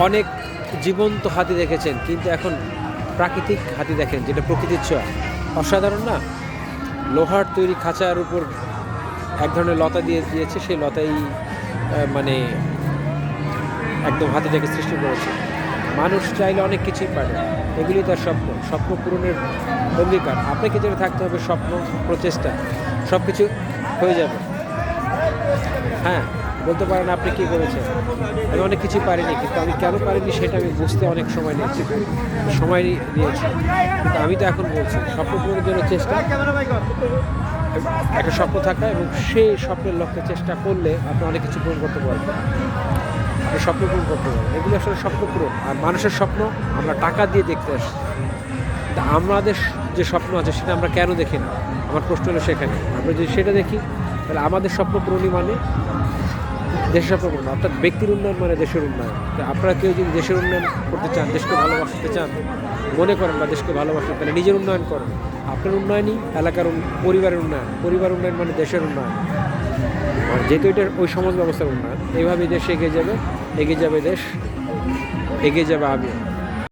অনেক জীবন্ত হাতি দেখেছেন, কিন্তু এখন প্রাকৃতিক হাতি দেখেন, যেটা প্রকৃতির ছোঁয়া। অসাধারণ না? লোহার তৈরি খাঁচার উপর এক ধরনের লতা দিয়ে দিয়েছে, সেই লতাই মানে একদম হাতিটাকে সৃষ্টি করেছে। মানুষ চাইলে অনেক কিছুই পারে, এগুলি তার স্বপ্ন, স্বপ্ন পূরণের অঙ্গীকার। আপনাকে যেটা থাকতে হবে স্বপ্ন, প্রচেষ্টা, সব কিছু হয়ে যাবে। হ্যাঁ, বলতে পারেন আপনি কী করেছেন, আমি অনেক কিছুই পারিনি, কিন্তু আমি কেন পারিনি সেটা আমি বুঝতে অনেক সময় নিয়েছি, সময় নিয়েছি। কিন্তু আমি তো এখন বলছি স্বপ্ন পূরণের জন্য চেষ্টা, একটা স্বপ্ন থাকা এবং সেই স্বপ্নের লক্ষ্যে চেষ্টা করলে আপনি অনেক কিছু পূরণ করতে পারবেন। আপনি স্বপ্ন পূরণ করতে পারবেন, এগুলো আসলে স্বপ্ন পূরণ। আর মানুষের স্বপ্ন আমরা টাকা দিয়ে দেখতে আসি, তা আমাদের যে স্বপ্ন আছে সেটা আমরা কেন দেখি না? আমার প্রশ্ন হলো সেখানে। আমরা যদি সেটা দেখি তাহলে আমাদের স্বপ্ন পূরণই মানে দেশের স্বপ্ন পূরণ, অর্থাৎ ব্যক্তির উন্নয়ন মানে দেশের উন্নয়ন। তো আপনারা কেউ যদি দেশের উন্নয়ন করতে চান, দেশকে ভালোবাসতে চান, মনে করেন বা দেশকে ভালোবাসেন, তাহলে নিজের উন্নয়ন করেন। আপনার উন্নয়নই এলাকার পরিবারের উন্নয়ন, পরিবার উন্নয়ন মানে দেশের উন্নয়ন। আর যেহেতু এটা ওই সমাজ ব্যবস্থার উন্নয়ন, এইভাবে দেশ এগিয়ে যাবে, এগিয়ে যাবে দেশ, এগিয়ে যাবে আমিও।